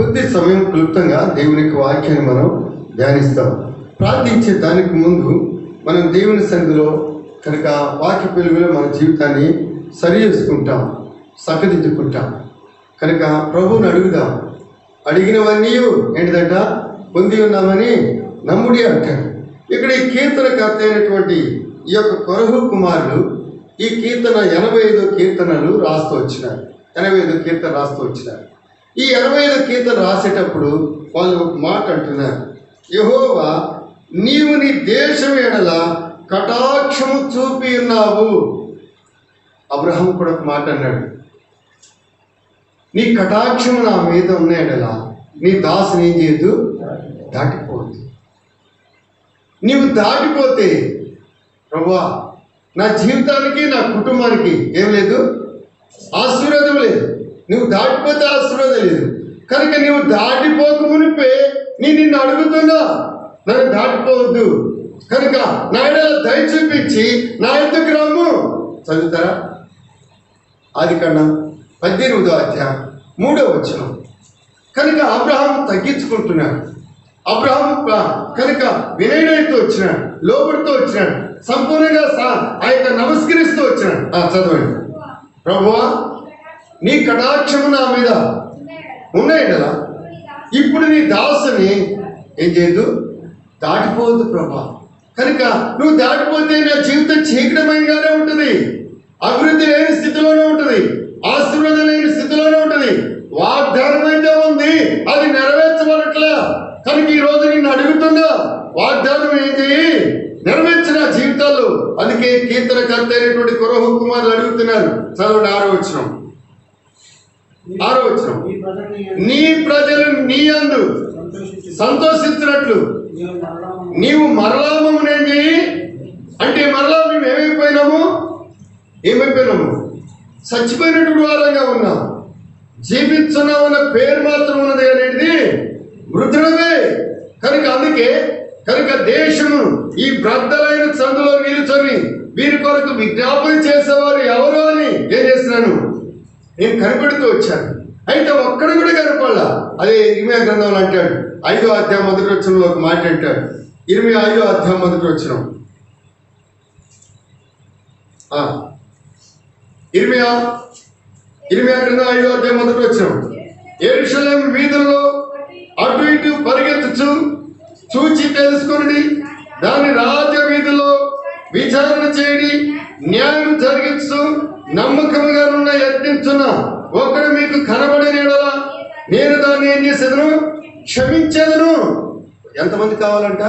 కొద్ది సమయం క్లుప్తంగా దేవుని యొక్క వాక్యాన్ని మనం ధ్యానిస్తాం. ప్రార్థించే దానికి ముందు మనం దేవుని సన్నిధిలో కనుక వాక్య వెలుగులో మన జీవితాన్ని సరి చేసుకుంటాం, చక్కదిద్దుకుంటాం. కనుక ప్రభువుని అడుగుదాం. అడిగినవన్నీ ఏంటిదంట, పొంది ఉన్నామని నమ్ముడి అంటాడు. ఇక్కడ ఈ కీర్తనకర్త అయినటువంటి ఈ యొక్క కొరహు కుమారులు ఈ కీర్తన 85 కీర్తనలు రాస్తూ వచ్చినారు. 85 కీర్తన రాస్తూ వచ్చినారు. ఈ 85 కీర్తన రాసేటప్పుడు వాళ్ళు ఒక మాట అంటున్నారు, యెహోవా నీవు నీ దేశం ఎడల కటాక్షము చూపి ఉన్నావు. అబ్రహాము కూడా ఒక మాట అన్నాడు, నీ కటాక్షము నా మీద ఉన్న ఎడల నీ దాసుని ఏం చేయదు, దాటిపోవద్దు. నీవు దాటిపోతే ప్రభువా నా జీవితానికి నా కుటుంబానికి ఏం లేదు, ఆశీర్వాదం లేదు. నువ్వు దాటిపోతే ఆశీర్వాదం లేదు. కనుక నువ్వు దాటిపోక మునిపే నిన్ను అడుగుతున్నా, నన్ను దాటిపోవద్దు. కనుక నా ఎడల దయ చూపించి నా ఎద్దుకు రమ్ము. చదువుతారా? ఆదికాండం 18వ అధ్యాయం 3వ వచనం. కనుక అబ్రహాము తగ్గించుకుంటున్నాడు. అబ్రహాము కనుక వినయుడితో వచ్చినాడు, లోబడితో వచ్చినాడు, సంపూర్ణంగా ఆ యొక్క నమస్కరిస్తూ వచ్చినాడు. చదవండి. ప్రభువా నీ కటాక్షము నా మీద ఉన్నాయి కదా, ఇప్పుడు నీ దాసుని ఏం చేయదు, దాటిపోవద్దు ప్రభా. కనుక నువ్వు దాటిపోతే నా జీవితం చీకటమయంగానే ఉంటుంది, అభివృద్ధి లేని స్థితిలోనే ఉంటుంది, ఆశీర్వాదం లేని స్థితిలోనే ఉంటుంది. వాగ్దానం అయితే ఉంది, అది నెరవేర్చబడట్లా. కనుక ఈ రోజు నిన్ను అడుగుతున్నా, వాగ్దానం ఏం చేయి, నెరవేర్చిన జీవితాల్లో. అందుకే కీర్తనకర్త అయినటువంటి కొరహు కుమారులు అడుగుతున్నారు. చదవండి 6వ వచనం. నీ ప్రజలు నీ యందు సంతోషించినట్లు నీవు మరలా మమ్మల్ని ఏం చేయి అంటే, మరలా మేము ఏమైపోయినాము, చచ్చిపోయినటువంటి వారంగా ఉన్నాం. జీవిస్తున్నామన్న పేరు మాత్రం ఉన్నది అనేది మృతుడమే. కనుక దేశము ఈ బ్రద్దలైన సందులో నిలుచొని వీరి కొరకు విజ్ఞాపన చేసేవారు ఎవరు అని ఏం చేస్తున్నాను, నేను కనిపెడుతూ వచ్చాను. అయితే ఒక్కడు కూడా కనపడాల. అదే ఇర్మియా గ్రంథంలో అంటాడు, 5వ అధ్యాయం 1వ వచనంలో ఒక మాట అంటాడు. 25వ అధ్యాయం 1వ వచనం. ఇర్మియా గ్రంథం 5వ అధ్యాయం 1వ వచనం. యెరూషలేము వీధుల్లో అటు ఇటు పరిగెత్తుచు చూచి తెలుసుకొని దాని రాజ వీధిలో విచారణ చేయడి, న్యాయం జరిగించు, నమ్మకముగా యత్నించున్న ఒకడు మీకు కనబడిన యెడల నేను దాన్ని ఏం చేసేదను, క్షమించేదను. ఎంతమంది కావాలంట?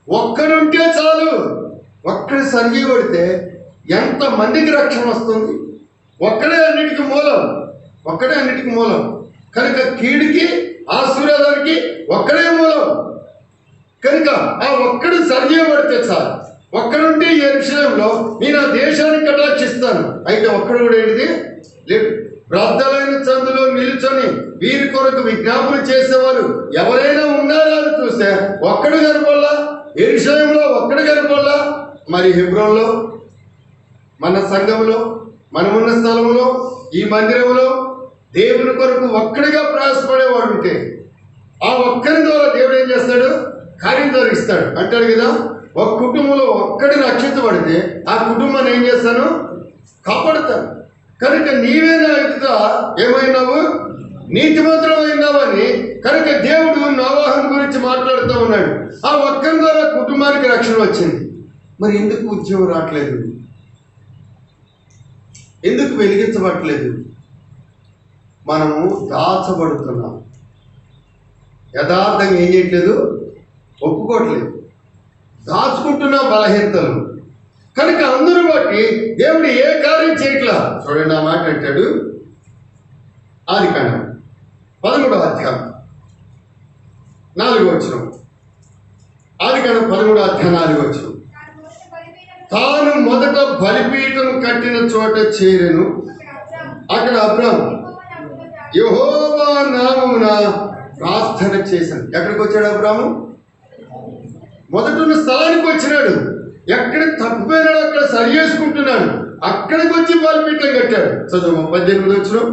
ఒక్కడుంటే చాలు. ఒక్కడి సరిగి కొడితే ఎంతమందికి రక్షణ వస్తుంది? ఒక్కడే అన్నిటికీ మూలం. కనుక కీడికి ఆశీర్వాదానికి ఒక్కడే మూలం. కనుక ఆ ఒక్కడు సరిచేయబడితే చాలు. ఒక్కడుంటే ఈ విషయంలో నేను ఆ దేశాన్ని కటాక్షిస్తాను. అయితే ఒక్కడు కూడా ఏంటిది లేదు. బ్రద్దలైన సందులో నిలుచొని వీరి కొరకు విజ్ఞాపన చేసేవారు ఎవరైనా ఉన్నారా అని చూస్తే ఒక్కడు కనపడలా. యెరూషలేములో ఒక్కడు కనపడలా. మరి హెబ్రోన్లో, మన సంఘంలో, మనమున్న స్థలంలో, ఈ మందిరంలో దేవుని కొరకు ఒక్కడిగా ప్రయాసపడేవాడు ఉంటే ఆ ఒక్కరి ద్వారా దేవుడు ఏం చేస్తాడు, కార్యం జరిగిస్తాడు. అంటాడు కదా, ఒక కుటుంబంలో ఒక్కడి రక్షించబడితే ఆ కుటుంబాన్ని ఏం చేస్తాను, కాపాడుతాను. కనుక నీవే నా ఎదుట ఏమైనావు, నీతిమంతుడు అయినావని కనుక దేవుడు నోవాహు గురించి మాట్లాడుతూ ఉన్నాడు. ఆ ఒక్కరి ద్వారా కుటుంబానికి రక్షణ వచ్చింది. మరి ఎందుకు ఉద్యోగం రావట్లేదు, ఎందుకు వెలిగించబడట్లేదు? మనము దాచబడుతున్నాం. యథార్థంగా ఏం చేయట్లేదు, ఒప్పుకోవట్లేదు, దాచుకుంటున్నా బలహీనతలు. కనుక అందరూ బట్టి దేవుడు ఏ కార్యం చేయట్లా. చూడండి ఆ మాట అంటాడు, ఆదికాండం 13వ అధ్యాయం 4వ వచనం. ఆదికాండం 13వ అధ్యాయం 4వ వచనం. తాను మొదట బలిపీఠం కట్టిన చోట చేరెను. అక్కడ అబ్రాము యెహోవా నామమున ప్రార్థన చేశాను. ఎక్కడికి వచ్చాడు అబ్రాము? మొదటి స్థలానికి వచ్చినాడు. ఎక్కడ తప్పిపోయినాడు అక్కడ సరి చేసుకుంటున్నాడు. అక్కడికి వచ్చి బలిపీఠం కట్టాడు. చదువు 18వ వచనం.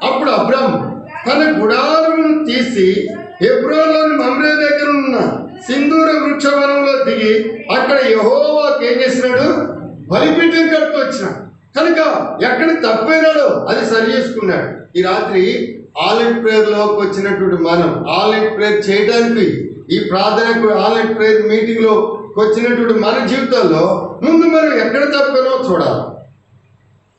అప్పుడు అబ్రాము తన గుడారమును తీసి హెబ్రోనులోని మమ్రే దగ్గర ఉన్న సింధూర వృక్షవనంలో దిగి అక్కడ యెహోవాకు ఏం చేసినాడు? బలిపీఠం కడుతూ వచ్చినాడు. కనుక ఎక్కడ తప్పైనాడో అది సరి చేసుకున్నాడు. ఈ రాత్రి ఆల్-నైట్ ప్రేయర్ లోకి వచ్చినటువంటి మనం ఆల్-నైట్ ప్రేయర్ చేయడానికి, ఈ ప్రార్థనకు ఆల్-నైట్ ప్రేయర్ మీటింగ్ లో వచ్చినటువంటి మన జీవితాల్లో ముందు మనం ఎక్కడ తప్పానో చూడాలి.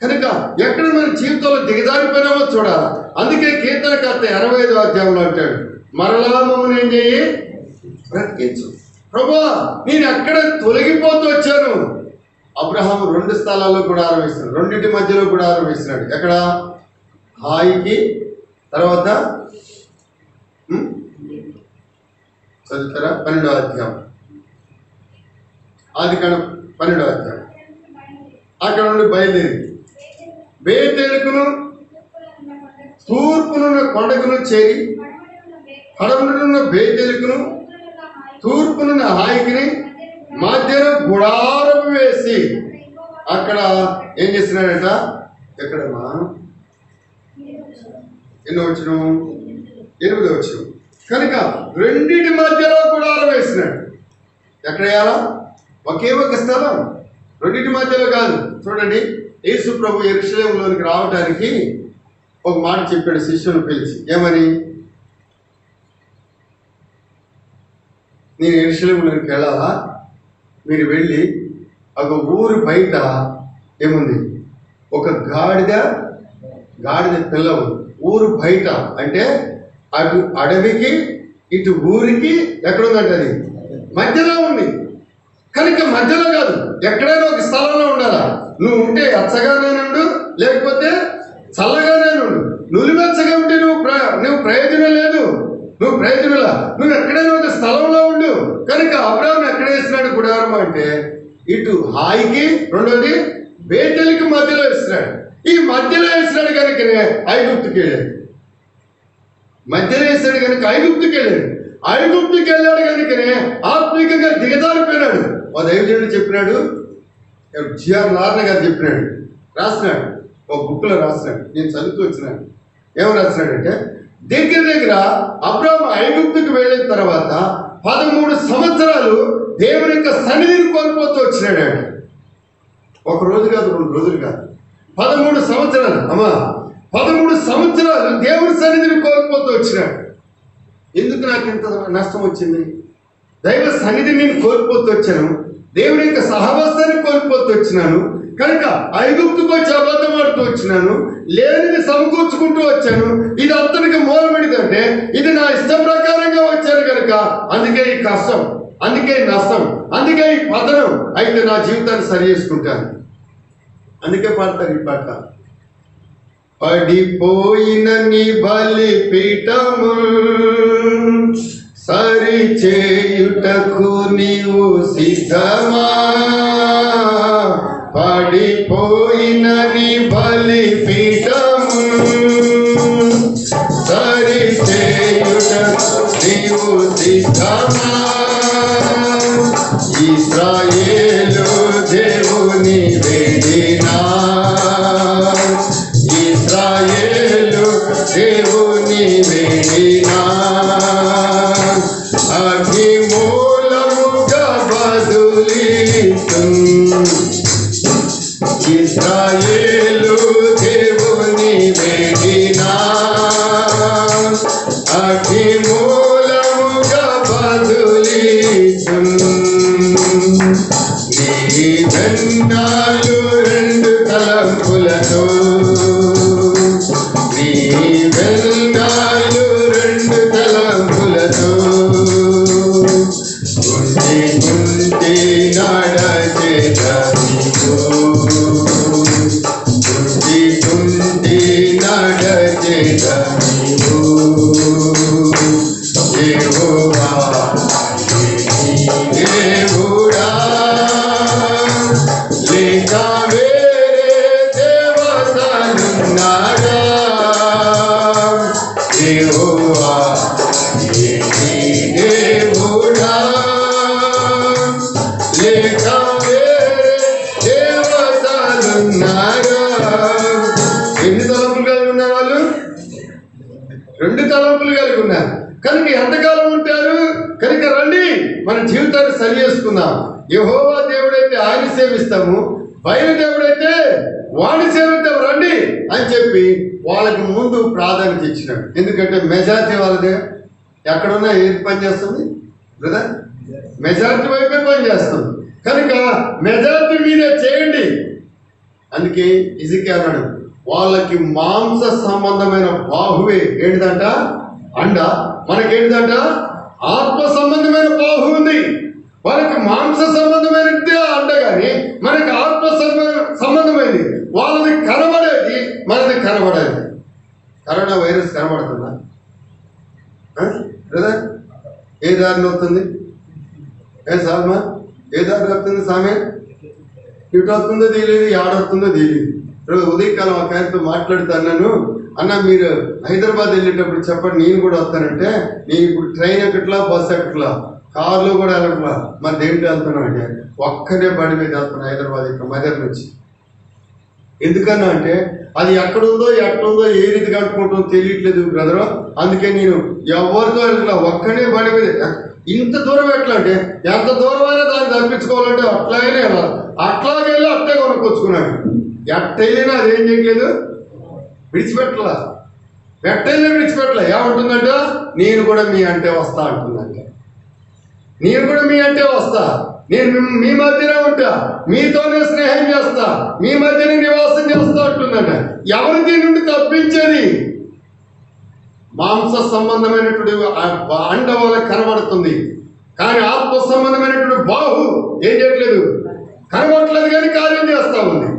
కనుక ఎక్కడ మన జీవితంలో దిగజారిపోయినామో చూడాలి. అందుకే కీర్తనకర్త 85వ అధ్యాయంలో అంటాడు, మరలా మమ్మల్ని ఏం చేయి? బ్రతికించు. ప్రభువా, నేను ఎక్కడ తొలగిపోతూ వచ్చాను. అబ్రహాం 2 స్థలాల్లో కూడా ఆరంభిస్తున్నాడు, రెండింటి మధ్యలో కూడా ఆరంభిస్తున్నాడు. ఎక్కడ? హాయికి, తర్వాత చదువుతారా? 12వ అధ్యాయం, ఆదికాండం 12వ అధ్యాయం. అక్కడ నుండి బయలుదేరి బేతేలుకును తూర్పునున్న కొండకును చేరి పడమటనున్న బేతేలుకును తూర్పునున్న హాయికిని మధ్యలో గుడారం వేసి అక్కడ ఏం చేస్తున్నాడట? ఎక్కడమ్మా? ఎన్నో వచ్చిన? 8వ వచ్చిన. కనుక రెండింటి మధ్యలో గుడారం వేసినాడు. ఎక్కడ వేయాలా? ఒకే ఒక స్థలం, రెండింటి మధ్యలో కాదు. చూడండి, యేసు ప్రభు యెరూషలేములోనికి రావడానికి ఒక మాట చెప్పాడు శిష్యులను పిలిచి. ఏమని? నేను యెరూషలేములోనికి వెళ్ళాలా? మీరు వెళ్ళి ఒక ఊరు బయట ఏముంది? ఒక గాడిద పిల్ల ఉంది. ఊరు బయట అంటే అటు అడవికి ఇటు ఊరికి ఎక్కడుందంటే అది మధ్యలో ఉంది. కనుక మధ్యలో కాదు, ఎక్కడైనా ఒక స్థలంలో ఉండాలా. నువ్వు ఉంటే అచ్చగానే ఉండు, లేకపోతే చల్లగానే ఉండు. నులిమెచ్చగా ఉంటే నువ్వు ప్రయోజనం లేదు, నువ్వు ప్రయోజనంలా. నువ్వు ఎక్కడైనా ఒక స్థలంలో ఉండు. కనుక అబ్రాహాము ఎక్కడ వేసినాడు గుడారం అంటే? ఇటు హాయికి, రెండోది బేతేలుకి మధ్యలో వేసినాడు. ఈ మధ్యలో వేసినాడు కనుకనే ఐగుప్తుకి వెళ్ళాడు. మధ్యలో వేసాడు కనుక ఐగుప్తుకి వెళ్ళాడు. ఐగుప్తుకి వెళ్ళాడు కనుకనే ఆత్మీకంగా దిగజారిపోయినాడు. మా దైవజనుడు చెప్పినాడు, జిఆర్ నారాయణ గారు చెప్పినాడు, రాసినాడు, ఒక బుక్లో రాసినాడు. నేను చదువుతూ వచ్చినాను. ఏమని రాసినాడంటే, దగ్గర అబ్రాహాము ఐగుప్తుకి వెళ్ళిన తర్వాత 13 సంవత్సరాలు దేవుని యొక్క సన్నిధిని కోల్పోతూ వచ్చినాడు. ఒక రోజు కాదు, 2 రోజులు కాదు, 13 సంవత్సరాలు. అమ్మా, 13 సంవత్సరాలు దేవుని సన్నిధిని కోల్పోతూ వచ్చినాడు. ఎందుకు నాకు ఇంత నష్టం వచ్చింది? దైవ సన్నిధిని నేను కోల్పోతూ వచ్చాను, దేవుని యొక్క సహవాసాన్ని కోల్పోతూ వచ్చినాను. కనుక ఐగుప్తుకు వచ్చి అబద్ధం ఆడుతూ వచ్చినాను, లేనిది సమకూర్చుకుంటూ వచ్చాను. ఇది అంతటికి మూలం ఏంటంటే, ఇది నా ఇష్టం ప్రకారంగా వచ్చాను కనుక అందుకే ఈ కష్టం, అందుకే నష్టం, అందుకే ఈ పతనం. అయితే నా జీవితాన్ని సరి చేసుకుంటాను. అందుకే పాడతారు ఈ పాట, పడిపోయిన నీ బలిపీఠము సరి చేయుటకు నీవు సిద్ధమా? పడిపోయిన నీ బలిపీఠము సరి చేయుటకు నీవు సిద్ధమా? ఇశ్రాయేలు దేవుని వేడినా, ఇశ్రాయేలు దేవుని వేడినా, అభిమూలముగా బదులిస్తున్. ఇశ్రాయేలు దేవుని వేడినా, అభిమూలముగా బదులిస్తున్. నీ వెన్నాలు 2 తలంపులతో, నీ వెన్నాలు 2 తలంపులతో కుంటి నడచేదనిగో, కుంటి నడచేదనిగో. 2 తలంపులు కలిగి ఉన్నారు. కనుక ఎంతకాలం ఉంటారు? కనుక రండి మన జీవితాన్ని సరి చేసుకుందాం. యెహోవా దేవుడైతే ఆయన సేవిస్తాము, బయలు దేవుడైతే వాడిని సేవిద్దాం రండి అని చెప్పి వాళ్ళకి ముందు ప్రాధాన్యత ఇచ్చినాడు. ఎందుకంటే మెజారిటీ వాళ్ళదే. ఎక్కడున్నా ఏది పని చేస్తుంది బ్రదర్? మెజారిటీ వైపే పని చేస్తుంది. కనుక మెజారిటీ మీదే చేయండి. అందుకే ఇజికియా అన్నాడు, వాళ్ళకి మాంస సంబంధమైన బాహువే ఏంటిదంట? అండ. మనకేంటిదంట? ఆత్మ సంబంధమైన బాహు ఉంది. వాళ్ళకి మాంస సంబంధమైనదే అండ, కానీ మనకి ఆత్మ సంబంధమైనది. వాళ్ళది కనబడేది, మనది కనబడేది. కరోనా వైరస్ కనబడుతుందా బ్రదర్? ఏ దారిలో వస్తుంది? సామా ఏ దారిలో వస్తుంది? సామె ఇటు వస్తుందో తెలియదు, ఆడవుతుందో తెలియదు. ఉదయకాలం ఒక ఆయనతో మాట్లాడుతాను, అన్న మీరు హైదరాబాద్ వెళ్ళేటప్పుడు చెప్పండి, నేను కూడా వస్తానంటే, నేను ఇప్పుడు ట్రైన్ ఎక్కట్లా, బస్సు ఎక్కట్లా, కారులో కూడా వెళ్ళట్లా, మరి దేంట్లో వెళ్తున్నావు అంటే, ఒక్కనే బండి మీద వెళ్తున్నా హైదరాబాద్ ఇక్కడ మదర్ నుంచి. ఎందుకన్నా అంటే అది ఎక్కడుందో ఎట్లుందో ఏ రీతి కట్టుకుంటుందో తెలియట్లేదు బ్రదరు. అందుకే నేను ఎవరితో వెళ్ళట్లా, ఒక్కనే బండి మీద. ఇంత దూరం ఎట్లా అంటే, ఎంత దూరం అయినా దాన్ని తప్పించుకోవాలంటే అట్లాగే వెళ్ళాలి. అట్లాగే వెళ్ళి అట్టే కొనుక్కొచ్చుకున్నాడు. ఎట్టయినా అదేం చేయట్లేదు, విడిచిపెట్టలా. ఎట్టయినా విడిచిపెట్టలే. ఏమంటుందంట? నేను కూడా మీ అంటే వస్తా అంటుందంట. నేను కూడా మీ అంటే వస్తా, నేను మీ మధ్యనే ఉంటా, మీతోనే స్నేహం చేస్తా, మీ మధ్యనే నివాసం చేస్తా అంటుందంట. ఎవరు దీని నుండి తప్పించేది? మాంస సంబంధమైనటువంటి అండ వాళ్ళకి కనబడుతుంది, కానీ ఆత్మ సంబంధమైనటువంటి బాహు ఏం చేయట్లేదు, కనబడట్లేదు, కానీ కార్యం చేస్తా ఉంది.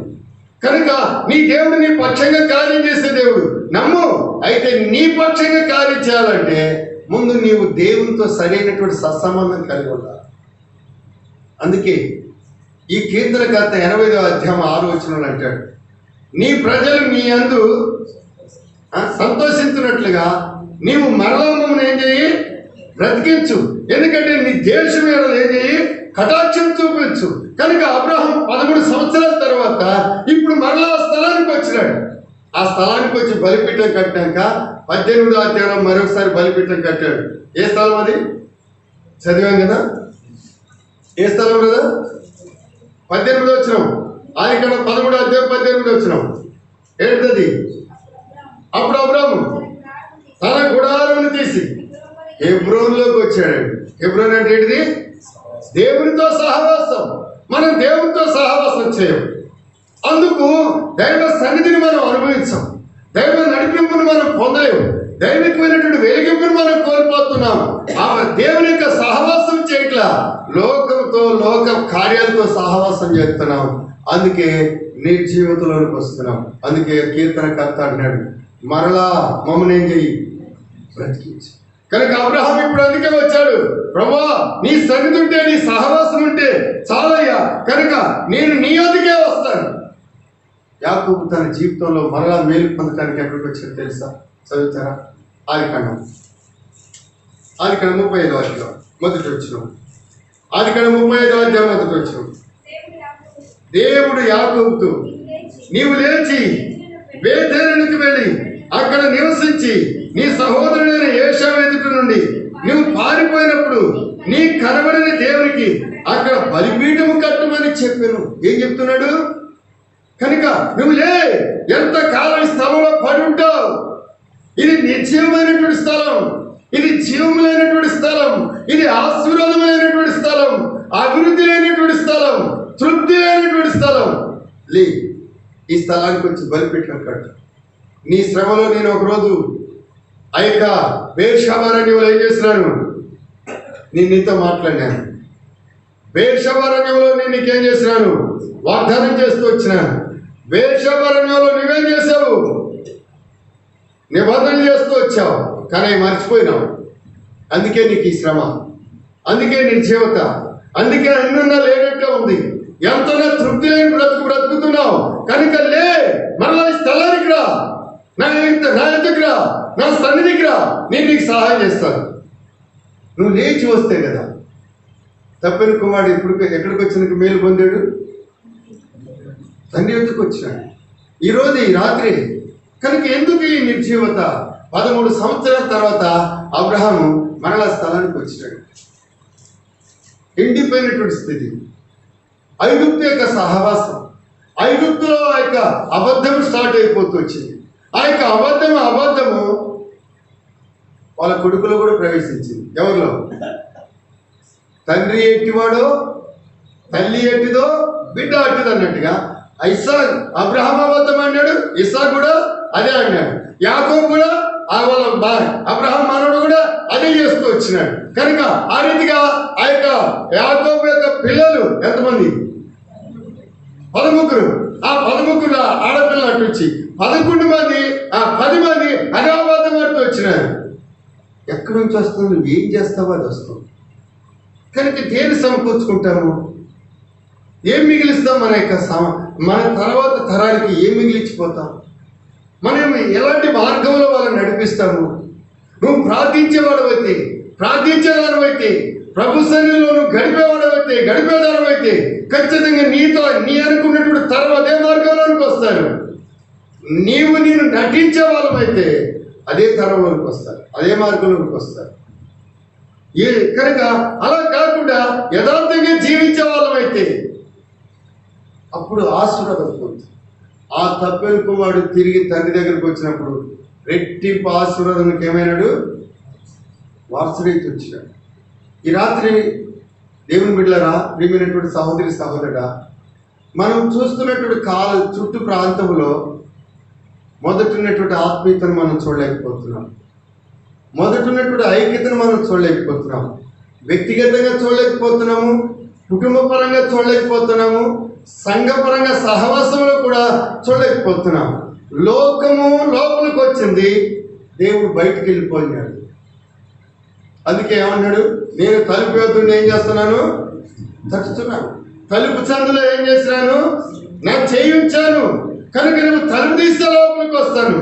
కనుక నీ దేవుడు నీ పక్షంగా కార్యం చేసే దేవుడు నమ్ము. అయితే నీ పక్షంగా కార్యం చేయాలంటే ముందు నీవు దేవునితో సరైనటువంటి సత్సంబంధం కలిగి ఉండాలి. అందుకే ఈ కీర్తనకర్త 85వ అధ్యాయం 6వ వచనంలో అంటాడు, నీ ప్రజలు నీ యందు సంతోషించినట్లుగా నీవు మరలా మమ్మల్ని ఏం చేయి, బ్రతికించు. ఎందుకంటే నీ దేశం మీద ఏం చేయి, కటాక్షం చూపించు. కనుక అబ్రహాం 13 సంవత్సరాల తర్వాత ఇప్పుడు మరలా ఆ స్థలానికి వచ్చినాడు. ఆ స్థలానికి వచ్చి బలిపీఠం కట్టాక 18వ అధ్యాయం మరొకసారి బలిపీఠం కట్టాడు. ఏ స్థలం అది? చదివాం కదా. ఏ స్థలం కదా? 18వ వచనం. ఇక్కడ 13వ అధ్యాయం 18వ వచనం ఏంటది? అప్పుడు అబ్రాహాము తన గుడారమును తీసి హెబ్రోన్లోకి వచ్చాడండి. హెబ్రోన్ అంటే ఏంటిది? దేవునితో సహవాసం. మనం దేవునితో సహవాసం చేయం. అందుకు దైవ సన్నిధిని మనం అనుభవించాం, దైవ నడిపింపును మనం పొందలేము, దైవికమైనటువంటి వెలిగింపును మనం కోల్పోతున్నాం. ఆ దేవుని యొక్క సహవాసం చేయట్లా, లోకంతో లోక కార్యాలతో సహవాసం చేస్తున్నాం. అందుకే నిర్జీవితంలోకి వస్తున్నాం. అందుకే కీర్తనకర్త అంటున్నాడు, మరలా మమ్మల్ని ఏం చెయ్యి, బ్రతికించి. కనుక అబ్రహాం ఇప్పుడు అందుకే వచ్చాడు, ప్రభువా నీ సన్నిధి ఉంటే, నీ సహవాసం ఉంటే చాలయ్యా, కనుక నేను నీ వద్దకే వస్తాను. యాకోబు తన జీవితంలో మరలా మేలు పొందడానికి ఎక్కడికి వచ్చాడు తెలుసా? చదువుతారా? ఆదికాండం 35వ అధ్యాయం మొదటి వచనం. ఆదికాండం 35వ అధ్యాయం మొదటి వచనం. దేవుడు యాకోబుతో, నీవు లేచి బేతేలునికి వెళ్ళి అక్కడ నివసించి నీ సహోదరుడైన ఏశావు ఎదుట నుండి నువ్వు పారిపోయినప్పుడు నీ కనబడిన దేవునికి అక్కడ బలిపీఠము కట్టమని చెప్పాను. ఏం చెప్తున్నాడు? కనుక నువ్వు లే, ఎంత కాలం స్థలంలో పడి ఉంటావు. ఇది నిశ్చయమైనటువంటి స్థలం, ఇది జీవం లేనటువంటి స్థలం, ఇది ఆశీర్వాదమైనటువంటి స్థలం, అభివృద్ధి లేనటువంటి స్థలం, తృప్తి లేనటువంటి స్థలం. లే, ఈ స్థలానికి వచ్చి బలిపీఠం కట్టు. నీ శ్రమలో నేను ఒకరోజు ఆ యొక్క బేర్షాబారణ్యంలో ఏం చేస్తున్నాను, నేను నీతో మాట్లాడినాను. బేర్షాబారణ్యంలో నేను నీకేం చేసినాను, వాగ్దానం చేస్తూ వచ్చినాను. బేర్షాబారణ్యంలో నువ్వేం చేసావు, నిబంధన చేస్తూ వచ్చావు, కానీ మర్చిపోయినావు. అందుకే నీకు ఈ శ్రమ, అందుకే నీ జీవిత, అందుకే అన్నున్నా లేనట్టే ఉంది. ఎంతైనా తృప్తి లేని బ్రతుకుతున్నావు. కనుక లే, మరలా ఈ స్థలానికి రా, నా ఎదుగుకి రా, నా సన్నిధికి రా, నేను నీకు సహాయం చేస్తాను. నువ్వు లేచి వస్తే కదా. తప్పిన కుమారుడు ఎక్కడికి వచ్చినందుకు మేలు పొందాడు, తండ్రి ఎదుకు వచ్చినాడు. ఈరోజు ఈ రాత్రి కనుక ఎందుకు ఈ నిర్జీవత? 13 సంవత్సరాల తర్వాత అబ్రహాము మరలా స్థలానికి వచ్చినాడు. ఎండిపోయినటువంటి స్థితి, ఐగుప్తు యొక్క సహవాసం, ఐగుప్తులో ఆ యొక్క అబద్ధం స్టార్ట్ అయిపోతూ వచ్చింది. ఆ యొక్క అబద్ధము వాళ్ళ కొడుకులో కూడా ప్రవేశించింది. ఎవరిలో? తండ్రి ఎట్టివాడో తల్లి ఎట్టిదో బిడ్డ అట్టిది అన్నట్టుగా ఇస్సాకు అబ్రహాం అబద్ధం అన్నాడు, ఇస్సాకు కూడా అదే అన్నాడు, యాకోబు కూడా వాళ్ళ అబ్రహాం మనవడు కూడా అదే చేస్తూ వచ్చినాడు. కనుక ఆ రీతిగా ఆ యొక్క యాకోబు యొక్క పిల్లలు ఎంతమంది? 13. ఆ 13 ఆడపిల్లలు అటు వచ్చి 11 మంది, ఆ 10 మంది అదే అబద్ధం అంటూ వచ్చినారు. ఎక్కడి నుంచి వస్తుంది? నువ్వు ఏం చేస్తావో అది వస్తుంది. కనుక దేని సమకూర్చుకుంటాము? ఏం మిగిలిస్తాం? మన తర్వాత తరానికి ఏం మిగిలించిపోతాం? మనం ఎలాంటి మార్గంలో వాళ్ళని నడిపిస్తాము? నువ్వు ప్రార్థించేవాడవైతే, ప్రార్థించేవాడవైతే, ప్రభు సన్నిధిలో నువ్వు గడిపేదానమైతే ఖచ్చితంగా నీ అనుకున్నటువంటి తరం అదే మార్గంలోనికి వస్తారు. నేను నటించే వాళ్ళమైతే అదే తరంలోనికి వస్తారు, అదే మార్గంలోనికి వస్తారు. కనుక అలా కాకుండా యథార్థంగా జీవించే వాళ్ళమైతే అప్పుడు ఆశీర్వాదం పొందుతుంది. ఆ తప్పిన కుమారుడు తిరిగి తండ్రి దగ్గరికి వచ్చినప్పుడు రెట్టింపు ఆశీర్వాదానికి ఏమైనాడు? వారసుడైతే వచ్చినాడు. ఈ రాత్రి దేవుని బిడ్డలారా, ప్రియమైనటువంటి సహోదరి సహోదరుడా, మనం చూస్తున్నటువంటి చుట్టూ ప్రాంతంలో మొదటిన్నటువంటి ఆత్మీయతను మనం చూడలేకపోతున్నాం, మొదటిన్నటువంటి ఐక్యతను మనం చూడలేకపోతున్నాం, వ్యక్తిగతంగా చూడలేకపోతున్నాము, కుటుంబ పరంగా చూడలేకపోతున్నాము, సంఘపరంగా సహవాసంలో కూడా చూడలేకపోతున్నాం. లోకము లోపలికి వచ్చింది, దేవుడు బయటికి వెళ్ళిపోయినాడు. అందుకే ఏమన్నాడు? నేను తలుపు వద్ద ఏం చేస్తున్నాను? తట్టుతున్నాను. తలుపు సందులో ఏం చేసినాను? నా చేయి ఉంచాను. కనుక నువ్వు తలుపు తీస్తే లోపలికి వస్తాను,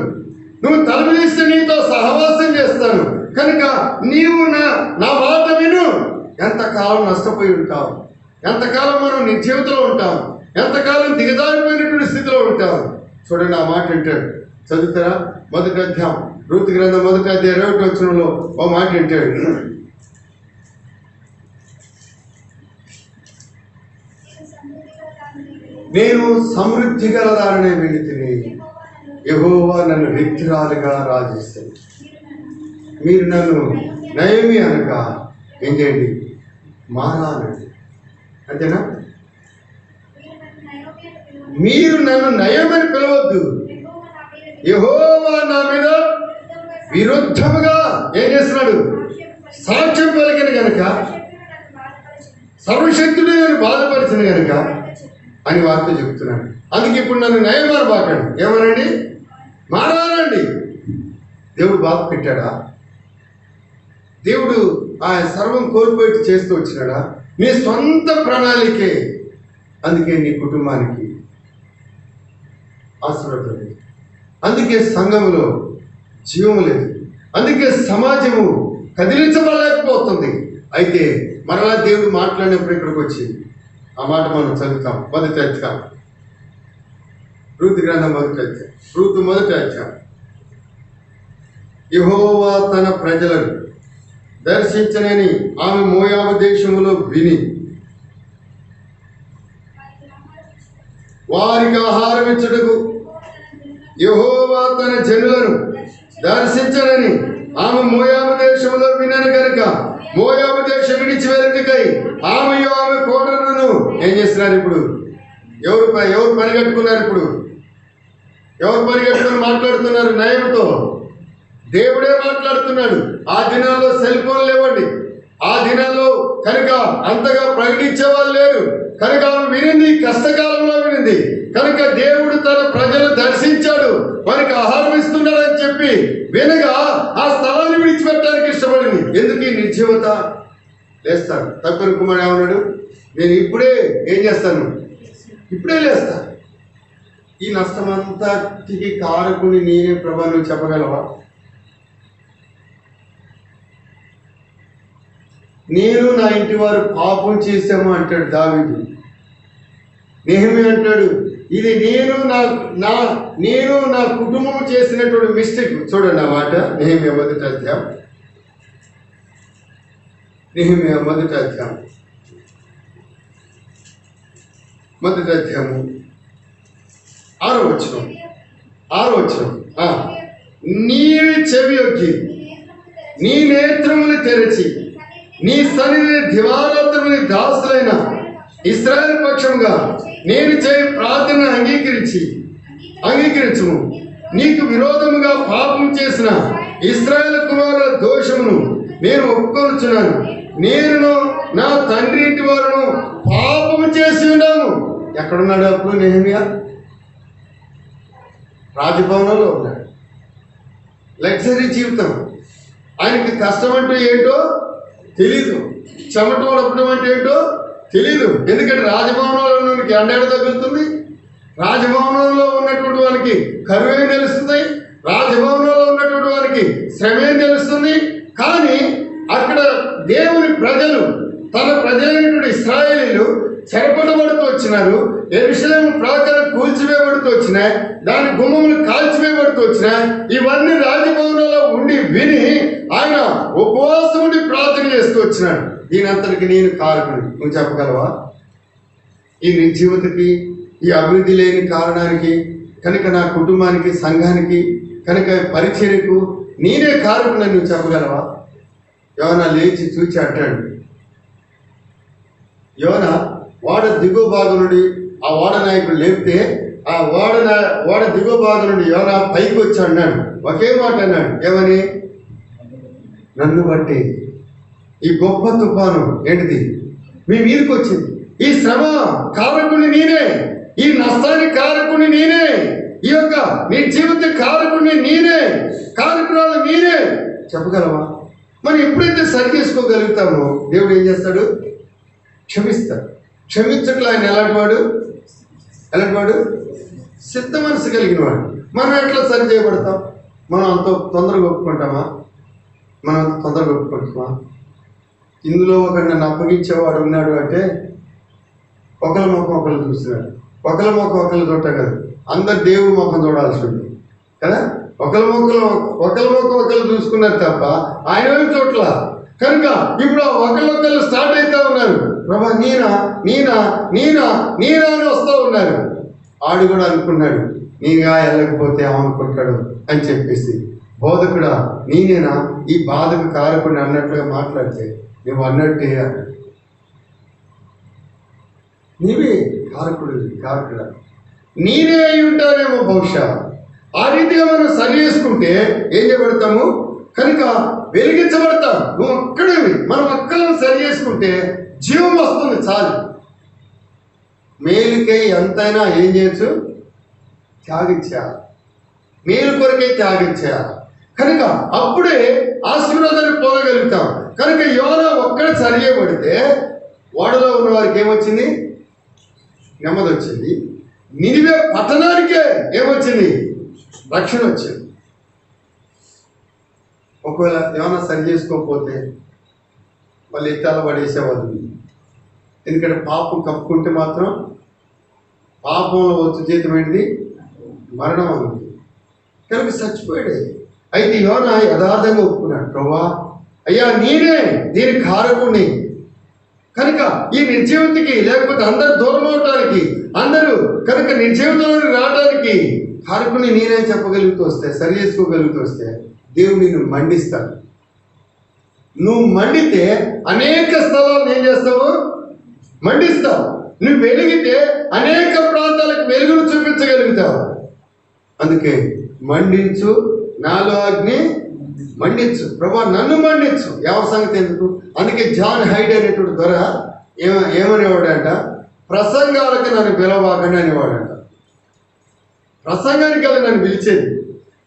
నువ్వు తలుపు తీస్తే నీతో సహవాసం చేస్తాను. కనుక నీవు నా మాట విను. ఎంతకాలం నష్టపోయి ఉంటావు, ఎంతకాలం మనం నిర్జీవితంలో ఉంటాం, ఎంతకాలం దిగజారిపోయినటువంటి స్థితిలో ఉంటాం. చూడండి, ఆ మాట అంటాడు, చదువుతారా? మొదటి అధ్యాయం, రూతు గ్రంథం 1వ అధ్యాయం 21వ వచనంలో ఓ మాట అంటాడు, నేను సమృద్ధి గలదారనే వెళితిని, యెహోవా నన్ను రిక్తురాలుగా రాజిస్తాను. మీరు నన్ను నయమి అనక ఏం చేయండి? మారానండి. అంతేనా? మీరు నన్ను నయమని పిలవద్దు, యెహోవా నా మీద విరుద్ధముగా ఏం చేస్తున్నాడు? సాక్ష్యం పలికిన గనుక, సర్వశక్తుడు నేను బాధపరిచిన గనుక అని వార్త చెప్తున్నాడు. అందుకే ఇప్పుడు నన్ను నయమని బాకండి, ఏమనండి? మారాలండి. దేవుడు బాధ పెట్టాడా? దేవుడు ఆ సర్వం కోల్పోయి చేస్తూ వచ్చినాడా? నీ సొంత ప్రణాళికే. అందుకే నీ కుటుంబానికి ఆశీర్వాదం లేదు, అందుకే సంఘములో జీవము లేదు, అందుకే సమాజము కదిలించబడలేకపోతుంది. అయితే మరలా దేవుడు మాట్లాడినప్పుడు ఇక్కడికి వచ్చి ఆ మాట మనం చదువుతాం. మొదటి అధ్యాయం, రూతు గ్రంథం మొదటి అధ్యాయం. యెహోవా తన ప్రజలను దర్శించనని ఆమె మోయాబు దేశములో విని వారికి ఆహారం ఇచ్చుటకు యెహోవా తన జనులను దర్శించనని ఆమె మోయాబు దేశంలో వినను కనుక మోయాబు దేశం విడిచి వెళ్ళుటకై ఆమెయు ఆమె కోడలను ఏం చేస్తున్నారు? ఇప్పుడు ఎవరు పనిగట్టుకున్నారు? ఇప్పుడు ఎవరు పనిగట్టుకుని మాట్లాడుతున్నారు? నయముతో దేవుడే మాట్లాడుతున్నాడు. ఆ దినాల్లో సెల్ ఫోన్ లేవండి, ఆ దినాల్లో కనుక అంతగా ప్రకటించే వాళ్ళు లేరు. కనుక ఆమె వినింది, కష్టకాలంలో వినింది. కనుక దేవుడు తన ప్రజలు దర్శించాడు, వారికి ఆహారం ఇస్తున్నాడని చెప్పి వినగా ఆ స్థలాన్ని విడిచిపెట్టడానికి ఇష్టపడింది. ఎందుకు? ఈ నిర్జీవత లేస్తాడు. తక్కువ కుమారుడు ఏమన్నాడు? నేను ఇప్పుడే ఏం చేస్తాను? ఇప్పుడే లేస్తాను. ఈ నష్టమంతటికి కారకుని నేనే ప్రభా, నువ్వు చెప్పగలవా? నేను నా ఇంటి వారు పాపం చేశాము అంటాడు దావీదు. నెహెమీయా అంటాడు, ఇది నేను నా కుటుంబం చేసినటువంటి మిస్టేక్. చూడండి ఆ మాట, నెహెమ్యా మొదటి అధ్యాయం 6వ వచనం. నీవి చెవి యొక్కి నీ నేత్రములు తెరచి నీ సన్నిధిని దివారాత్రముని దాసులైన ఇశ్రాయేలు పక్షంగా నేను చేయి ప్రార్థన అంగీకరించుము. నీకు విరోధముగా పాపం చేసిన ఇశ్రాయేలు కుమారుల దోషమును నేను ఒప్పుకొనుచున్నాను. నేను నా తండ్రి ఇంటి వారును పాపము చేసి ఉన్నాము. ఎక్కడున్నాడు అప్పుడు నెహెమ్యా? రాజభవనంలో ఉన్నాడు. లగ్జరీ జీవితం. ఆయనకి కష్టం అంటే ఏంటో తెలీదు, చెమట ఉడపడం అంటే ఏంటో తెలీదు. ఎందుకంటే రాజభవనంలో ఉన్నవానికి ఎండ తగులుతుంది, రాజభవనంలో ఉన్నటువంటి వానికి కరువేం తెలుస్తుంది, రాజభవనంలో ఉన్నటువంటి వానికి శ్రమేం తెలుస్తుంది. కానీ అక్కడ దేవుని ప్రజలు, తన ప్రజలైనటువంటి ఇశ్రాయేలీలు చెరపడబడుతూ వచ్చినారు. యెరూషలేము ప్రాకారం కూల్చివేయబడుతూ వచ్చినాయి, దాని గుమ్మములు కాల్చివేయబడుతూ వచ్చినాయి. ఇవన్నీ రాజభవనంలో ఉండి విని ఆయన ఉపవాసం ఉండి ప్రార్థన చేస్తూ వచ్చినాడు. దీనంతటికి నేను కారకుడు. నువ్వు చెప్పగలవా? ఈ నిర్జీవతకి, ఈ అభివృద్ధి లేని కారణానికి, కనుక నా కుటుంబానికి, సంఘానికి, కనుక పరిచర్యకు నేనే కారకుడని నువ్వు చెప్పగలవా? యోనా లేచి చూచి అంటాడు. యోనా ఓడ దిగువ భాగం నుండి ఆ ఓడ నాయకుడు లేపితే ఆ ఓడ దిగువ భాగం నుండి యోనా పైకి వచ్చి అన్నాడు. ఒకే మాట అన్నాడు. ఏమని? నన్ను బట్టి ఈ గొప్ప తుఫాను ఏంటిది మీ మీదకి వచ్చింది. ఈ శ్రమ కారకుని నేనే, ఈ నష్టానికి కారకుని నేనే, ఈ యొక్క నీ జీవిత కారకుని నేనే, కారకురాలు నేనే. చెప్పగలవా? మనం ఎప్పుడైతే సరి చేసుకోగలుగుతామో దేవుడు ఏం చేస్తాడు? క్షమిస్తాడు. క్షమించట్లా ఆయన ఎలాంటి వాడు? సిద్ధ మనసు కలిగిన వాడు. మనం ఎట్లా సరి చేయబడతాం? మనం అంత తొందరగా ఒప్పుకుంటామా? ఇందులో ఒకడు నన్ను అప్పగించేవాడు ఉన్నాడు అంటే ఒకరి ముఖం ఒకరు చూస్తున్నాడు. ఒకరి ముఖం ఒకరు చూడటం కాదు, అందరు దేవుడి ముఖం చూడాల్సి ఉంది కదా. ఒకరి ముఖం ఒకరు చూసుకున్నారు తప్ప ఆయన వైపు చూడట్ల. కనుక ఇప్పుడు ఒకళ్ళొకళ్ళు స్టార్ట్ అవుతా ఉన్నారు. ప్రభా నీనా అని వస్తూ ఉన్నారు. ఆడు కూడా అనుకున్నాడు నీగా వెళ్ళకపోతే ఏమనుకుంటాడు అని చెప్పేసి, బోధకుడా నేనేనా ఈ బాధకు కారకుడిని అన్నట్లుగా మాట్లాడితే నువ్వు అన్నట్టే నీవే కారకుడా నేనే అయి ఉంటానేమో బహుశా. ఆ రీతిగా మనం సరి చేసుకుంటే ఏం చేయబడతాము? కనుక వెలిగించబడతాం. నువ్వు ఒక్కడేవి, మనం ఒక్కలను సరి చేసుకుంటే జీవం వస్తుంది. చాలు. మేలుకై ఎంతైనా ఏం చేయొచ్చు? త్యాగించేయాలి. మేలు కొరకై త్యాగించేయాలి. కనుక అప్పుడే ఆశీర్వాదాన్ని పొందగలుగుతాం. కనుక యోనా ఒక్కడ సరి చేయబడితే ఓడలో ఉన్న వారికి ఏమొచ్చింది? నెమ్మది వచ్చింది. నినివే పట్టణానికే ఏమొచ్చింది? రక్షణ వచ్చింది. ఒకవేళ యోనా సరి చేసుకోకపోతే వాళ్ళు ఎత్తాల పడేసేవాళ్ళు. ఎందుకంటే పాపం కప్పుకుంటే మాత్రం పాపంలో వచ్చు జీతం ఏంటిది? మరణం అన్నది. కనుక చచ్చిపోయాడే. అయితే యోనా యథార్థంగా ఒప్పుకున్నాడు. ప్రభా అయ్యా నేనే దీనికి కారకుడిని. కనుక ఈ నిర్జీవితకి, లేకపోతే అందరు దూరం అవటానికి, అందరూ కనుక నిర్జీవితంలోకి రావడానికి కారకుడిని నేనే చెప్పగలుగుతూ వస్తే, సరి చేసుకోగలుగుతూ వస్తే దేవుడు నిన్ను మండిస్తాడు. నువ్వు మండితే అనేక స్థలాలను ఏం చేస్తావు? మండిస్తావు. నువ్వు వెలిగితే అనేక ప్రాంతాలకు వెలుగును చూపించగలుగుతావు. అందుకే మండించు, నాలో అగ్ని మండించు. ప్రభా నన్ను మండించు. ఎవరి సంగతి ఎందుకు? అందుకే జాన్ హైడ్ అనేటువంటి దొర ఏమనేవాడంట? ప్రసంగాలకి నన్ను పిలవకండి అనేవాడంట. ప్రసంగానికి కదా నన్ను పిలిచేది.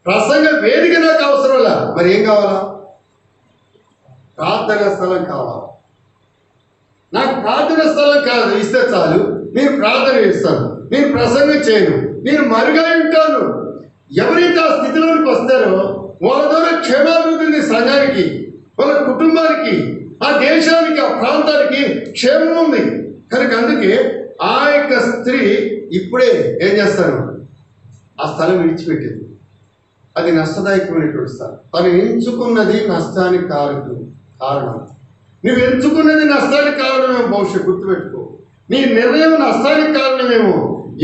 ప్రసంగ వేదిక నాకు అవసరంలా. మరి ఏం కావాలా? ప్రార్థనా స్థలం కావాలి. నాకు ప్రార్థన స్థలం కాదు, ఇస్తే చాలు. నేను ప్రార్థన చేస్తాను, నేను ప్రసంగం చేయను, నేను మరుగా ఉంటాను. ఎవరైతే ఆ స్థితిలోనికి వస్తారో వాళ్ళ ద్వారా క్షేమాభివృద్ధి సంఘానికి, వాళ్ళ కుటుంబానికి, ఆ దేశానికి, ఆ ప్రాంతానికి క్షేమం ఉంది. కనుక అందుకే ఆ యొక్క స్త్రీ ఇప్పుడే ఏం చేస్తాను, ఆ స్థలం విడిచిపెట్టింది. అది నష్టదాయకమైనటువంటి స్థలం. తను ఎంచుకున్నది నష్టానికి కారణం. నువ్వు ఎంచుకున్నది నష్టానికి కారణమేమో, బహుశా గుర్తుపెట్టుకో. నీ నిర్ణయం నష్టానికి కారణమేమో.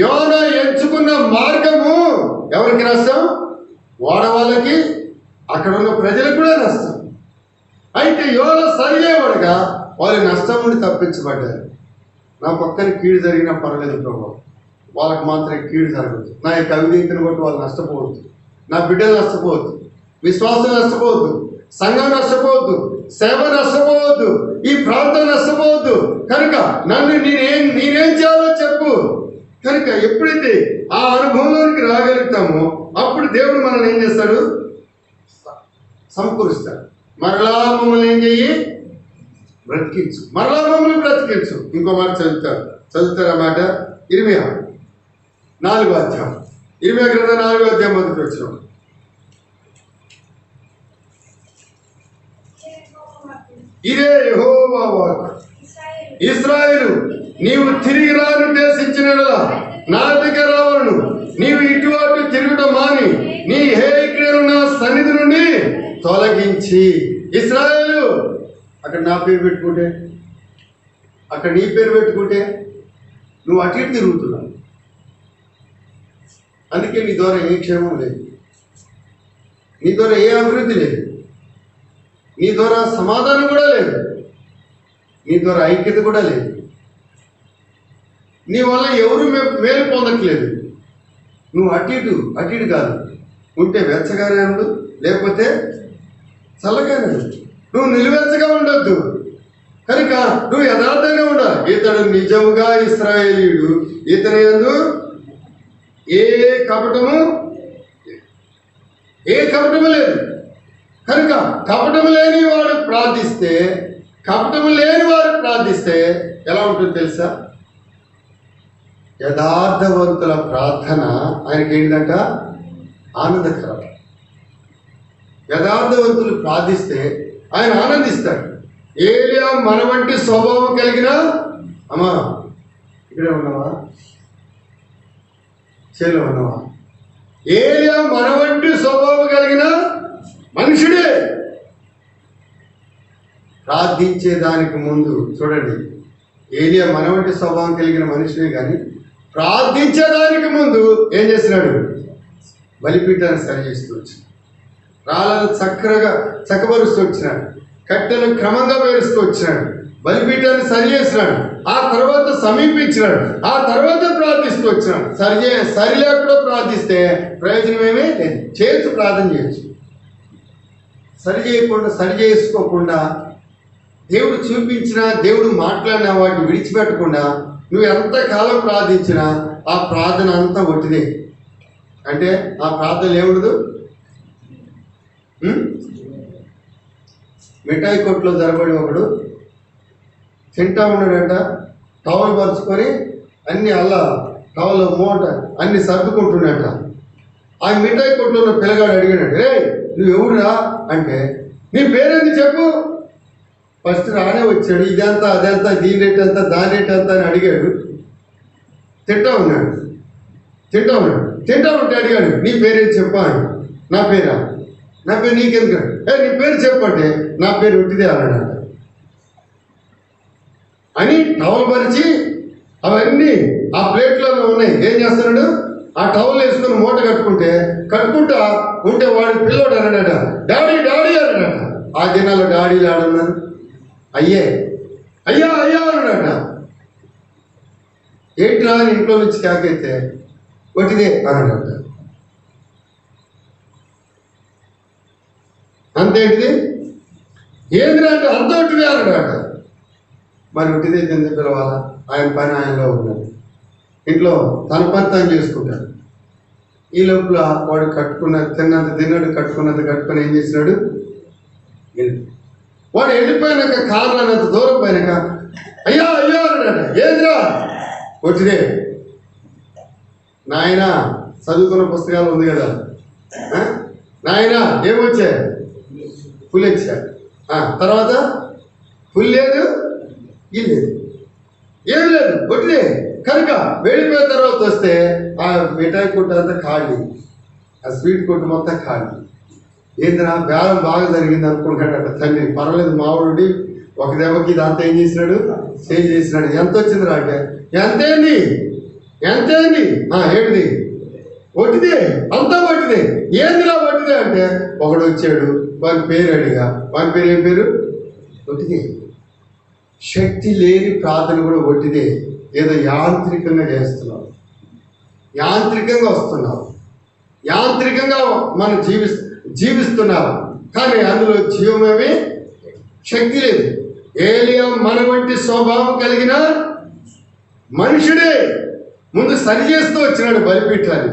యోనా ఎంచుకున్న మార్గము ఎవరికి నష్టం? వాడవాళ్ళకి, అక్కడ ఉన్న ప్రజలకు కూడా నష్టం. అయితే యోనా సరిచేయబడగా వాళ్ళు నష్టం నుండి తప్పించబడ్డారు. నా పక్కన కీడు జరిగినా పర్లేదు ప్రభు, వాళ్ళకి మాత్రం కీడు జరగదు. నా యొక్క అవినీతిని బట్టి వాళ్ళు నష్టపోవద్దు, నా బిడ్డలు నష్టపోవద్దు, విశ్వాసం నష్టపోవద్దు, సంఘం నష్టపోవద్దు, సేవ నష్టపోవద్దు, ఈ ప్రాంతం నష్టపోవద్దు. కనుక నన్ను నేనేం చేయాలో చెప్పు. కనుక ఎప్పుడైతే ఆ అనుభవంలోనికి రాగలుగుతామో అప్పుడు దేవుడు మనల్ని ఏం చేస్తాడు? సమకూరుస్తాడు. మరలా మమ్మల్ని ఏం చెయ్యి? బ్రతికించు. మరలా మమ్మల్ని బ్రతికించు. ఇంకో మాట చదువుతారన్నమాట. 24వ అధ్యాయం, 24వ అధ్యాయం మొదటి వచ్చిన. ఇదే యెహోవా వాక్కు. ఇశ్రాయేలు, నీవు తిరిగి రానుద్దేశించిన నా దగ్గర రావలను. నీవు ఇటు అటు తిరుగుట మాని నీ హేయక్రియలు నా సన్నిధి నుండి తొలగించి. ఇశ్రాయేలు, అక్కడ నా పేరు పెట్టుకుంటే, అక్కడ నీ పేరు పెట్టుకుంటే నువ్వు అటు ఇటు తిరుగుతున్నావు. అందుకే నీ ద్వారా ఏ క్షేమం లేదు, నీ ద్వారా ఏ అభివృద్ధి లేదు, నీ ద్వారా సమాధానం కూడా లేదు, నీ ద్వారా ఐక్యత కూడా లేదు. నీ వల్ల ఎవరు మేలు పొందట్లేదు. నువ్వు అటు ఇటు కాదు, ఉంటే వెచ్చగానే ఉండు, లేకపోతే చల్లగానే ఉండు. నువ్వు నిలువెచ్చగా ఉండొద్దు. కనుక నువ్వు యథార్థంగా ఉండాలి. ఇతడు నిజముగా ఇశ్రాయేలీయుడు, ఇతని యందు ఏ కపటము లేదు. కనుక కపటము లేని వారు ప్రార్థిస్తే ఎలా ఉంటుంది తెలుసా? యథార్థవంతుల ప్రార్థన ఆయనకి ఏంటంట? ఆనందకరం. యథార్థవంతులు ప్రార్థిస్తే ఆయన ఆనందిస్తాడు. ఏలియా మన వంటి స్వభావం కలిగిన, అమ్మా ఇక్కడే ఉన్నావా, చేలో ఉన్నావా? ఏలియా మన వంటి స్వభావం కలిగిన మనుషుడే. ప్రార్థించేదానికి ముందు చూడండి, ఏలియా మన వంటి స్వభావం కలిగిన మనుషుడే, కానీ ప్రార్థించేదానికి ముందు ఏం చేసినాడు? బలిపీఠాన్ని సరి చేస్తూ వచ్చినాడు, రాళ్ళను చక్కబరుస్తూ వచ్చినాడు, కట్టెలు క్రమంగా పేరుస్తూ వచ్చినాడు, బలిపీఠాన్ని సరి చేసినాడు, ఆ తర్వాత సమీపించినాడు, ఆ తర్వాత ప్రార్థిస్తూ వచ్చినాడు. సరి లేకుండా ప్రార్థిస్తే ప్రయోజనం ఏమీ లేదు. చేయొచ్చు, ప్రార్థన చేయొచ్చు. సరి చేసుకోకుండా దేవుడు చూపించినా, దేవుడు మాట్లాడిన వాటిని విడిచిపెట్టకుండా నువ్వు ఎంతకాలం ప్రార్థించినా ఆ ప్రార్థన అంతా ఒట్టిదే. అంటే ఆ ప్రార్థన ఏముండదు. మిఠాయి కొట్లో జరబడి ఒకడు తింటా ఉన్నాడంట, టవల్ పరుచుకొని అన్ని టవల్ మూట అన్ని సర్దుకుంటున్నాడంట. ఆ మిఠాయి కొట్లో ఉన్న పిల్లగాడు అడిగాడు, రే నువ్వు ఎవరురా అంటే, నీ పేరేంది చెప్పు. ఫస్ట్ రానే వచ్చాడు, ఇదంతా అదంతా, దీని రేట్ అంతా, దాని రేట్ అంతా అని అడిగాడు. తింటా ఉన్నాడు. తింటా ఉంటే అడిగాడు, నీ పేరేం చెప్పా అని. నా పేరు నీకెందుకు? నీ పేరు చెప్పంటే, నా పేరు ఒట్టిదే అన్నాడంట. అని టవల్ పరిచి అవన్నీ ఆ ప్లేట్లో ఉన్నాయి. ఏం చేస్తున్నాడు? ఆ టవల్ వేసుకుని మూట కట్టుకుంటా ఉంటే వాడి పిల్లోడు అన్నాడట, డాడీ అన్నాడట. ఆ దినాల్లో డాడీలు ఆడన్నారు, అయ్యా అన్నాడట. ఏంట్రా అని ఇంట్లో నుంచి కాకైతే ఒట్టిదే అన్నాడట. అంతేంటిది? ఏంద్రా అంటే అంత ఒట్టిదే అన్నాడట. మరి ఒట్టిదే ఎందుకు పిలవాలా? ఆయన పని ఆయనలో ఉన్నాడు, ఇంట్లో తన పని తను చేసుకుంటాడు. ఈ లోపల వాడు తిన్నాడు, కట్టుకుని ఏం చేసినాడు? వాడు వెళ్ళిపోయినాక కారు అన్నంత దూరం పోయినాక అయ్యా అన్నాడట. ఏంద్రా? ఒట్టిదే. నాయన చదువుకున్న పుస్తకాలు ఉంది కదా, నాయన ఏమొచ్చాయి? పులి వచ్చాడు. తర్వాత పులి లేదు, ఇల్లు లేదు, ఏం లేదు, ఒట్టిదే. కనుక వెళ్ళిపోయిన తర్వాత వస్తే ఆ మిఠాయి కొట్టు అంతా ఖాళీ, ఆ స్వీట్ కొట్టు మొత్తం ఖాళీ. ఏందిరా బేరం బాగా జరిగింది అనుకుంటాడు అక్కడ తండ్రి. పర్వాలేదు మావాడు ఒక దెబ్బకి ఇదంతా ఏం చేసినాడు, సేవ్ చేసినాడు. ఎంత వచ్చింది రాకే, ఎంతేంది ఎంతేంది ఏంటిది, వడ్డిదే అంతా వడ్డిదే. ఏందిరా వడ్డిదే అంటే ఒకడు వచ్చాడు, వాని పేరు అడిగా, వాని పేరు ఏం పేరు, వడ్డిదే. శక్తి లేని ప్రార్థన కూడా వడ్డిదే. ఏదో యాంత్రికంగా చేస్తున్నావు, యాంత్రికంగా వస్తున్నావు, యాంత్రికంగా మనం జీవిస్తున్నావు, కానీ అందులో జీవమేమి శక్తి లేదు. ఏలియా మన వంటి స్వభావం కలిగిన మనుషుడే. ముందు సరి చేస్తూ వచ్చినాడు బలిపీఠాన్ని,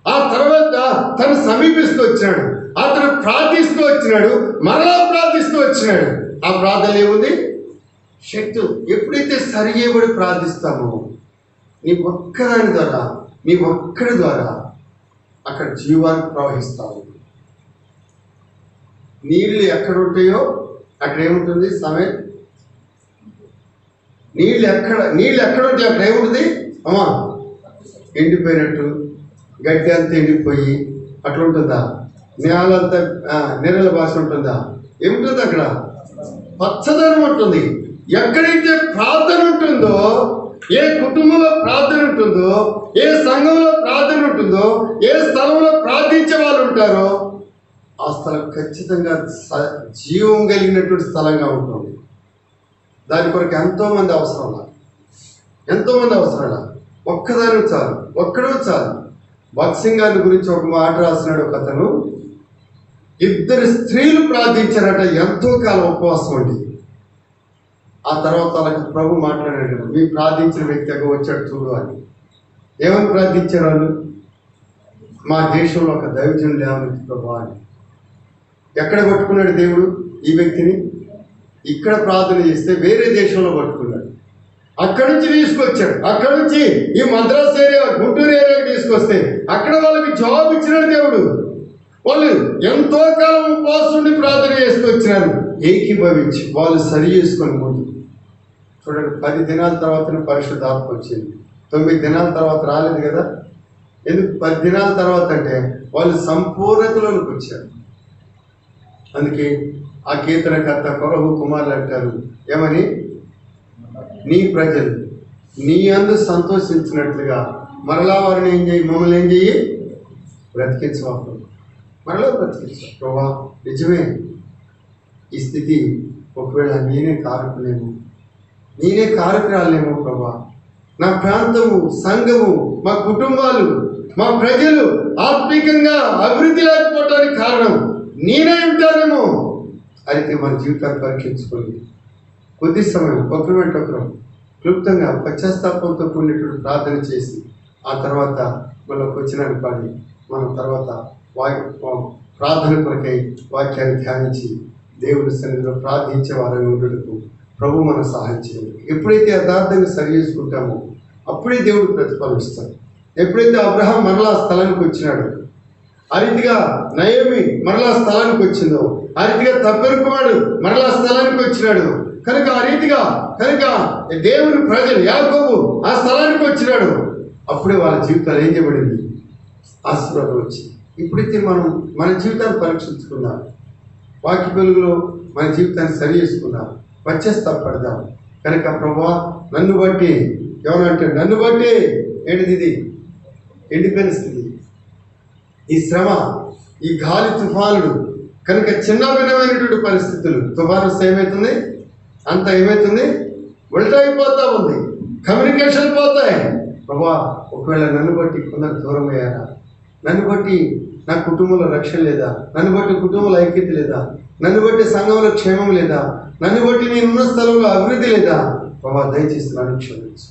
ఆ తర్వాత తను సమీపిస్తూ వచ్చినాడు, అతను ప్రార్థిస్తూ వచ్చినాడు, మరలా ప్రార్థిస్తూ వచ్చినాడు. ఆ ప్రార్థన ఏముంది, శక్తి. ఎప్పుడైతే సరి చేయబడి ప్రార్థిస్తామో నీ ఒక్కదాని ద్వారా, నీ ఒక్కడి ద్వారా అక్కడ జీవాన్ని ప్రవహిస్తావు. నీళ్ళు ఎక్కడ ఉంటాయో అక్కడ ఏముంటుంది సమయం. నీళ్ళు ఎక్కడ ఉంటాయి అక్కడ ఏముంటుంది అమ్మా, ఎండిపోయినట్టు గడ్డి అంతా ఎండిపోయి అట్లా ఉంటుందా, నేలంతా నెరల భాష ఉంటుందా, ఏముంటుంది అక్కడ పచ్చదనం ఉంటుంది. ఎక్కడైతే ప్రార్థన ఉంటుందో, ఏ కుటుంబంలో ప్రార్థన ఉంటుందో, ఏ సంఘంలో ప్రార్థన ఉంటుందో, ఏ స్థలంలో ప్రార్థించే వాళ్ళు ఉంటారో ఆ స్థలం ఖచ్చితంగా జీవం కలిగినటువంటి స్థలంగా ఉంటుంది. దాని కొరకు ఎంతోమంది అవసరం, ఎంతోమంది అవసరం. ఒక్కదాని చాలు, ఒక్కడో చాలు. భక్సింగ్ గారి గురించి ఒక మాట రాసినాడు ఒక అతను. 2 స్త్రీలు ప్రార్థించారట ఎంతో కాలం ఉపవాసం అండి. ఆ తర్వాత వాళ్ళకి ప్రభు మాట్లాడాడు, మీ ప్రార్థించిన వ్యక్తి అక్కడ వచ్చాడు చూడు అని. ఏమని ప్రార్థించారు వాళ్ళు, మా దేశంలో ఒక దైవజనుడు లేవని ప్రభు అని. ఎక్కడ పట్టుకున్నాడు దేవుడు ఈ వ్యక్తిని, ఇక్కడ ప్రార్థన చేస్తే వేరే దేశంలో పట్టుకున్నాడు. అక్కడి నుంచి తీసుకొచ్చాడు, అక్కడి నుంచి ఈ మద్రాస్ ఏరియా, గుంటూరు ఏరియాకి తీసుకొస్తే అక్కడ వాళ్ళకి జాబ్ ఇచ్చినాడు దేవుడు. వాళ్ళు ఎంతో కాలం ఉపవాసం ఉండి ప్రార్థన చేస్తూ వచ్చినారు. ఏకీభవించి వాళ్ళు సరి చేసుకొని ముందు చూడండి. 10 దినాల తర్వాత పరిశుద్ధాత్మ వచ్చింది. 9 దినాల తర్వాత రాలేదు కదా. ఎందుకు 10 దినాల తర్వాత అంటే వాళ్ళు సంపూర్ణతలోకి వచ్చారు. అందుకే ఆ కీర్తనకర్త కొరహు కుమారులు అంటారు ఏమని, నీ ప్రజలు నీ అందు సంతోషించినట్లుగా మరలా వారిని ఏం చేయి, మమ్మల్ని ఏం చెయ్యి, బ్రతికించవాడు, మరలా బ్రతికించు. ప్రభా నిజమే, ఈ స్థితి ఒకవేళ నేనే కారకులేమో, నేనే కారకురాలేమో ప్రభా. నా ప్రాంతము, సంఘము, మా కుటుంబాలు, మా ప్రజలు ఆత్మీకంగా అభివృద్ధి లేకపోవడానికి కారణం నేనే ఉంటానేమో. అయితే మన జీవితాన్ని పరీక్షించుకోండి. కొద్ది సమయం ఒకరి వెంట ఒకరు క్లుప్తంగా పశ్చాత్తాపంతో కూడినటువంటి ప్రార్థన చేసి ఆ తర్వాత మనకు వచ్చినాన్ని పాడి మనం తర్వాత ప్రార్థన కొరకై వాక్యాన్ని ధ్యానించి దేవుని సన్నిధిలో ప్రార్థించే వారిని ఉండటకు ప్రభు మన సహాయం చేయాలి. ఎప్పుడైతే యథార్థంగా సరి చేసుకుంటామో అప్పుడే దేవుడు ప్రతిఫలిస్తాడు. ఎప్పుడైతే అబ్రహాం మరలా స్థలానికి వచ్చినాడు, ఆ రీతిగా నయోమి మరలా స్థలానికి వచ్చిందో, ఆ రీతిగా తప్పెరుకువాడు మరలా స్థలానికి వచ్చినాడు. కనుక ఆ రీతిగా దేవుని ప్రజలు యాకోబు ఆ స్థలానికి వచ్చినాడు. అప్పుడే వాళ్ళ జీవితాలు ఏం చేయబడింది, ఆశీర్వాదం వచ్చింది. ఇప్పుడైతే మనం మన జీవితాన్ని పరీక్షించుకున్నాం, వాక్య వెలుగులో మన జీవితాన్ని సరి చేసుకున్నాం, పశ్చాత్తాపడదాం. కనుక ప్రభువా నన్ను బట్టి ఏమనంటే, నన్ను బట్టి ఏంటిది, ఇది ఎండిపోయిన స్థితి, ఈ శ్రమ, ఈ గాలి తుఫానులు, కనుక చిన్న భిన్నమైనటువంటి పరిస్థితులు, తుఫాను వస్తే ఏమవుతుంది, అంత ఏమవుతుంది, ఉల్టా అయిపోతూ ఉంది, కమ్యూనికేషన్ పోతాయి. ప్రభా ఒకవేళ నన్ను బట్టి కొందరు దూరం అయ్యారా, నన్ను బట్టి నా కుటుంబంలో రక్షణ లేదా, నన్ను బట్టి కుటుంబంలో ఐక్యత లేదా, నన్ను బట్టి సంఘంలో క్షేమం లేదా, నన్ను బట్టి నేనున్న స్థలంలో అభివృద్ధి లేదా, ప్రభా దయచేసి నన్ను క్షమించు.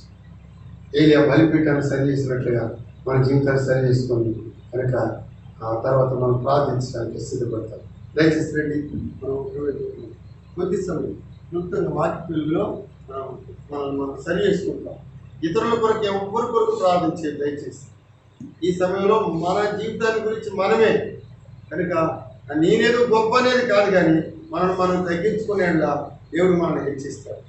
ఏలియా బలిపీఠాన్ని సరి చేసినట్లుగా మన జీవితాన్ని సరి చేసుకోండి. కనుక ఆ తర్వాత మనం ప్రార్థించడానికి సిద్ధపడతాం. దయచేసి రండి, మనం కొద్ది సమయం క్లుప్తంగా వాక్య వెలుగులో మనం సరి చేసుకుంటాం. ఇతరుల కొరకు ఎవరి కొరకు ప్రార్థించేది దయచేసి. ఈ సమయంలో మన జీవితాన్ని గురించి మనమే, కనుక నేనేదో గొప్ప అనేది కాదు, కానీ మనం తగ్గించుకునేలా దేవుడు మనల్ని హెచ్చిస్తాడు.